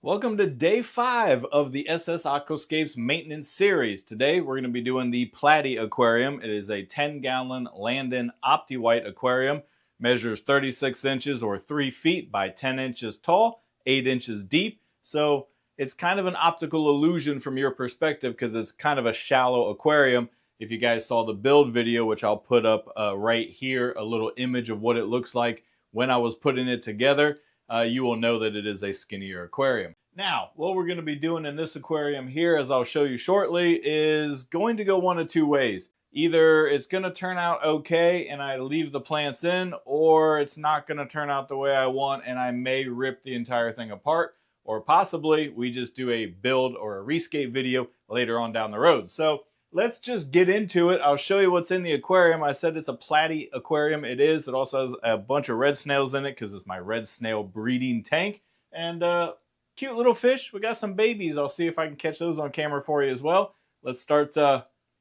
Welcome to day 5 of the SS Aquascapes maintenance series. Today we're going to be doing the Platy Aquarium. It is a 10-gallon Landen OptiWhite aquarium. Measures 36 inches or 3 feet by 10 inches tall, 8 inches deep. So it's kind of an optical illusion from your perspective because it's kind of a shallow aquarium. If you guys saw the build video, which I'll put up right here, a little image of what it looks like when I was putting it together, you will know that it is a skinnier aquarium. Now, what we're going to be doing in this aquarium here, as I'll show you shortly, is going to go one of two ways. Either it's going to turn out okay and I leave the plants in, or it's not going to turn out the way I want and I may rip the entire thing apart, or possibly we just do a build or a rescape video later on down the road. So let's just get into it. I'll show you what's in the aquarium. I said it's a platy aquarium. It is. It also has a bunch of red snails in it because it's my red snail breeding tank. And cute little fish. We got some babies. I'll see if I can catch those on camera for you as well. Let's start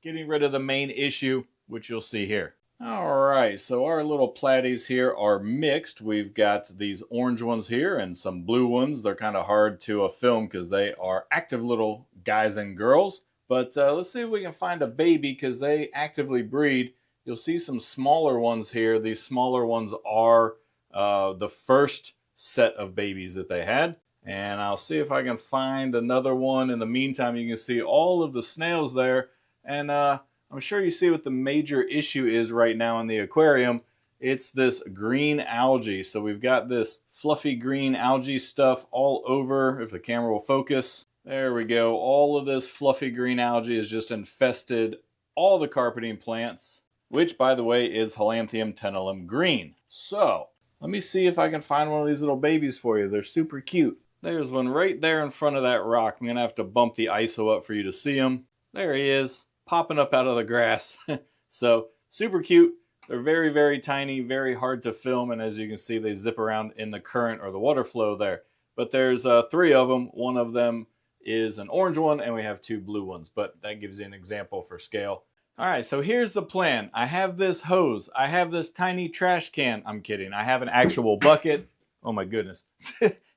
getting rid of the main issue, which you'll see here. All right, so our little platies here are mixed. We've got these orange ones here and some blue ones. They're kind of hard to film because they are active little guys and girls. But let's see if we can find a baby because they actively breed. You'll see some smaller ones here. These smaller ones are the first set of babies that they had. And I'll see if I can find another one. In the meantime, you can see all of the snails there. And I'm sure you see what the major issue is right now in the aquarium. It's this green algae. So we've got this fluffy green algae stuff all over, if the camera will focus. There we go. All of this fluffy green algae has just infested all the carpeting plants, which, by the way, is Hylanthemum tenellum green. So let me see if I can find one of these little babies for you. They're super cute. There's one right there in front of that rock. I'm going to have to bump the ISO up for you to see him. There he is, popping up out of the grass. So super cute. They're very, very tiny, very hard to film. And as you can see, they zip around in the current or the water flow there. But there's 3 of them. One of them is an orange one, and we have 2 blue ones, but that gives you an example for scale. All right, so here's the plan. I have this hose. I have this tiny trash can. I'm kidding. I have an actual bucket. Oh my goodness.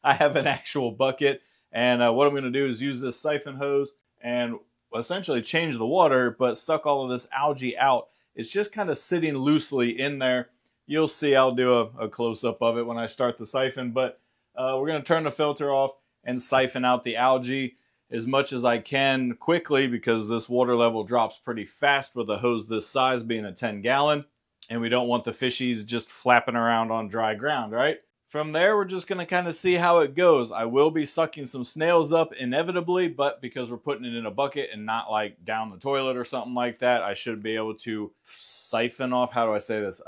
I have an actual bucket, and what I'm going to do is use this siphon hose and essentially change the water, but suck all of this algae out. It's just kind of sitting loosely in there. You'll see I'll do a close-up of it when I start the siphon, but we're going to turn the filter off and siphon out the algae as much as I can quickly because this water level drops pretty fast with a hose this size being a 10-gallon, and we don't want the fishies just flapping around on dry ground, right? From there, we're just going to kind of see how it goes. I will be sucking some snails up inevitably, but because we're putting it in a bucket and not like down the toilet or something like that, I should be able to siphon off, how do I say this?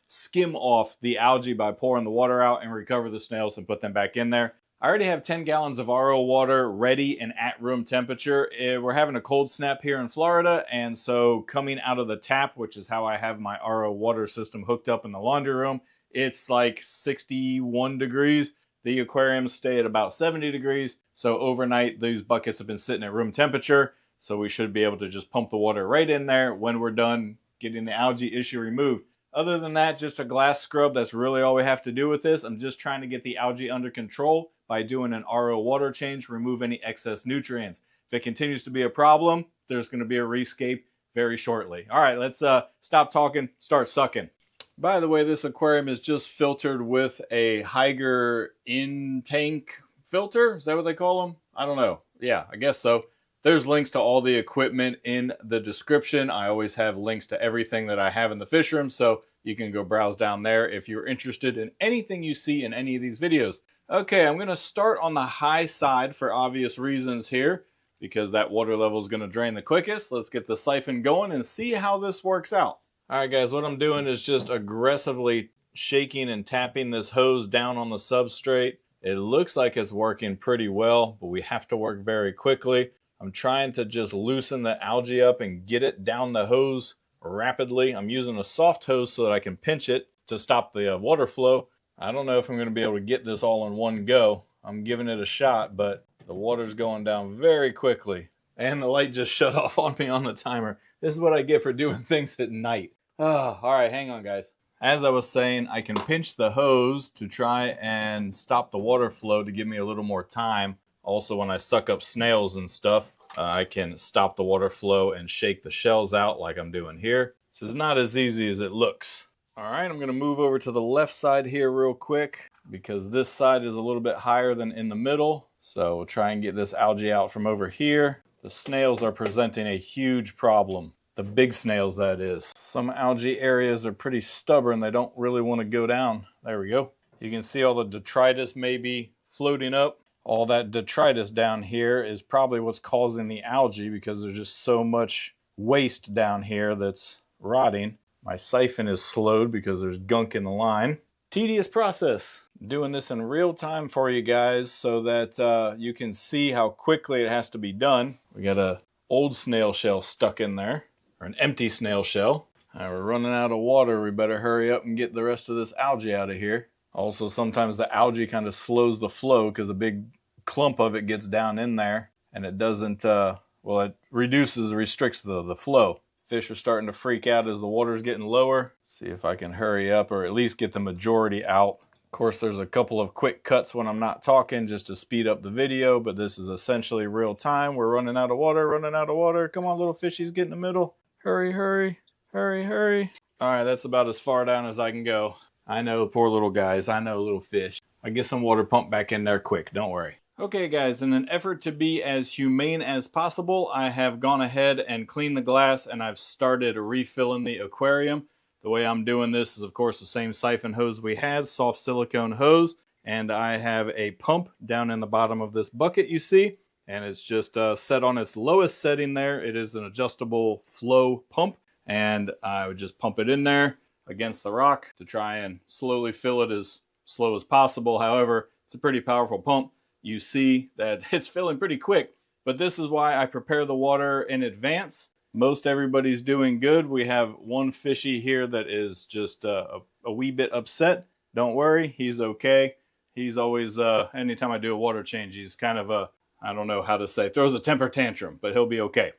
Skim off the algae by pouring the water out and recover the snails and put them back in there. I already have 10 gallons of RO water ready and at room temperature. We're having a cold snap here in Florida, and so coming out of the tap, which is how I have my RO water system hooked up in the laundry room, it's like 61 degrees. The aquariums stay at about 70 degrees, so overnight these buckets have been sitting at room temperature, so we should be able to just pump the water right in there when we're done getting the algae issue removed. Other than that, just a glass scrub. That's really all we have to do with this. I'm just trying to get the algae under control by doing an RO water change, remove any excess nutrients. If it continues to be a problem, there's going to be a rescape very shortly. All right, let's stop talking, start sucking. By the way, this aquarium is just filtered with a Hygger in-tank filter. Is that what they call them? I don't know. Yeah, I guess so. There's links to all the equipment in the description. I always have links to everything that I have in the fish room, so you can go browse down there if you're interested in anything you see in any of these videos. Okay, I'm going to start on the high side for obvious reasons here, because that water level is going to drain the quickest. Let's get the siphon going and see how this works out. All right, guys, what I'm doing is just aggressively shaking and tapping this hose down on the substrate. It looks like it's working pretty well, but we have to work very quickly. I'm trying to just loosen the algae up and get it down the hose rapidly. I'm using a soft hose so that I can pinch it to stop the water flow. I don't know if I'm going to be able to get this all in one go. I'm giving it a shot, but the water's going down very quickly. And the light just shut off on me on the timer. This is what I get for doing things at night. Oh, all right, hang on, guys. As I was saying, I can pinch the hose to try and stop the water flow to give me a little more time. Also, when I suck up snails and stuff, I can stop the water flow and shake the shells out like I'm doing here. This is not as easy as it looks. All right, I'm going to move over to the left side here real quick because this side is a little bit higher than in the middle. So we'll try and get this algae out from over here. The snails are presenting a huge problem. The big snails, that is. Some algae areas are pretty stubborn. They don't really want to go down. There we go. You can see all the detritus maybe floating up. All that detritus down here is probably what's causing the algae because there's just so much waste down here that's rotting. My siphon is slowed because there's gunk in the line. Tedious process. Doing this in real time for you guys so that you can see how quickly it has to be done. We got a old snail shell stuck in there, or an empty snail shell. We're running out of water. We better hurry up and get the rest of this algae out of here. Also, sometimes the algae kind of slows the flow because a big clump of it gets down in there and it doesn't, well, it restricts the flow. Fish are starting to freak out as the water's getting lower. See if I can hurry up or at least get the majority out. Of course, there's a couple of quick cuts when I'm not talking just to speed up the video, but this is essentially real time. We're running out of water, running out of water. Come on, little fishies, get in the middle. Hurry, hurry, hurry, hurry. All right, that's about as far down as I can go. I know, poor little guys. I know, little fish. I get some water pumped back in there quick. Don't worry. Okay, guys, in an effort to be as humane as possible, I have gone ahead and cleaned the glass and I've started refilling the aquarium. The way I'm doing this is, of course, the same siphon hose we had, soft silicone hose, and I have a pump down in the bottom of this bucket you see, and it's just set on its lowest setting there. It is an adjustable flow pump, and I would just pump it in there against the rock to try and slowly fill it as slow as possible. However, it's a pretty powerful pump. You see that it's filling pretty quick, but this is why I prepare the water in advance. Most everybody's doing good. We have one fishy here that is just a wee bit upset. Don't worry, he's okay. He's always, anytime I do a water change, he's kind of I don't know how to say, throws a temper tantrum, but he'll be okay.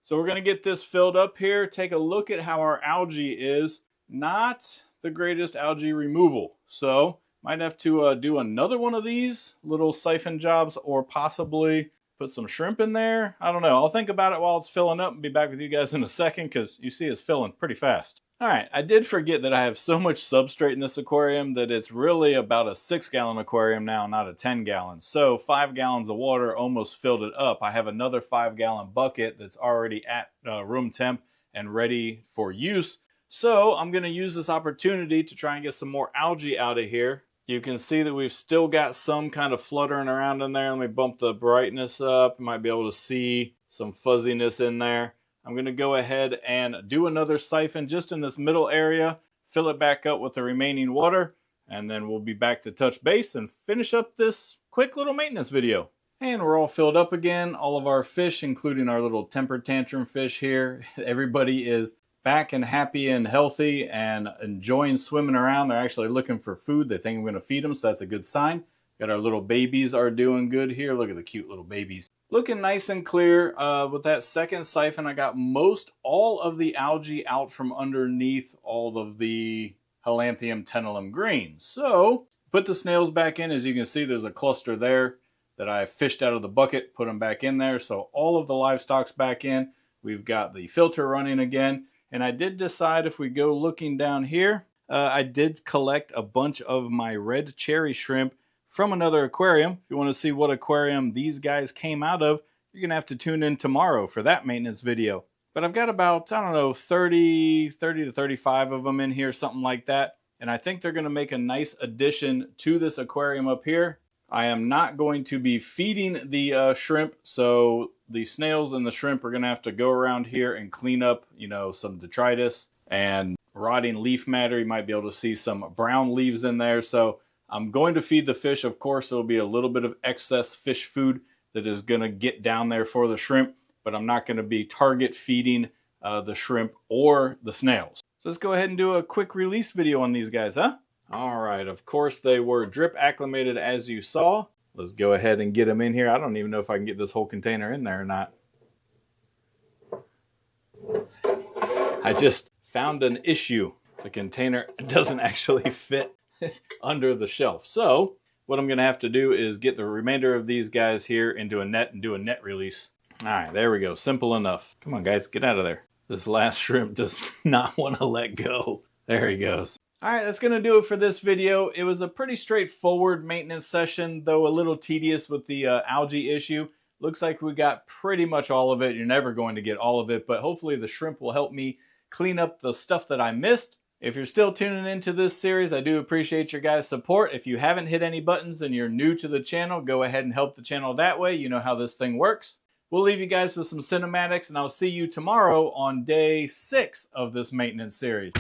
So we're going to get this filled up here. Take a look at how our algae is. Not the greatest algae removal. So might have to do another one of these little siphon jobs or possibly put some shrimp in there. I don't know. I'll think about it while it's filling up and be back with you guys in a second because you see it's filling pretty fast. All right, I did forget that I have so much substrate in this aquarium that it's really about a 6-gallon aquarium now, not a 10-gallon. So 5 gallons of water almost filled it up. I have another 5-gallon bucket that's already at room temp and ready for use. So I'm going to use this opportunity to try and get some more algae out of here. You can see that we've still got some kind of fluttering around in there. Let me bump the brightness up. You might be able to see some fuzziness in there. I'm going to go ahead and do another siphon just in this middle area, fill it back up with the remaining water, and then we'll be back to touch base and finish up this quick little maintenance video. And we're all filled up again. All of our fish, including our little temper tantrum fish here, everybody is back and happy and healthy and enjoying swimming around. They're actually looking for food. They think I'm going to feed them, so that's a good sign. Got our little babies are doing good here. Look at the cute little babies. Looking nice and clear. With that second siphon, I got most all of the algae out from underneath all of the Halantium tenellum green. So put the snails back in. As you can see, there's a cluster there that I fished out of the bucket, put them back in there. So all of the livestock's back in. We've got the filter running again. And I did decide if we go looking down here, I did collect a bunch of my red cherry shrimp from another aquarium. If you want to see what aquarium these guys came out of, you're going to have to tune in tomorrow for that maintenance video. But I've got about, I don't know, 30 to 35 of them in here, something like that. And I think they're going to make a nice addition to this aquarium up here. I am not going to be feeding the shrimp, so the snails and the shrimp are going to have to go around here and clean up, you know, some detritus and rotting leaf matter. You might be able to see some brown leaves in there. So I'm going to feed the fish. Of course, there'll be a little bit of excess fish food that is going to get down there for the shrimp, but I'm not going to be target feeding the shrimp or the snails. So let's go ahead and do a quick release video on these guys, huh? All right, of course they were drip acclimated as you saw. Let's go ahead and get them in here. I don't even know if I can get this whole container in there or not. I just found an issue. The container doesn't actually fit under the shelf. So what I'm going to have to do is get the remainder of these guys here into a net and do a net release. All right, there we go. Simple enough. Come on, guys, get out of there. This last shrimp does not want to let go. There he goes. All right, that's going to do it for this video. It was a pretty straightforward maintenance session, though a little tedious with the algae issue. Looks like we got pretty much all of it. You're never going to get all of it, but hopefully the shrimp will help me clean up the stuff that I missed. If you're still tuning into this series, I do appreciate your guys' support. If you haven't hit any buttons and you're new to the channel, go ahead and help the channel that way. You know how this thing works. We'll leave you guys with some cinematics, and I'll see you tomorrow on day 6 of this maintenance series.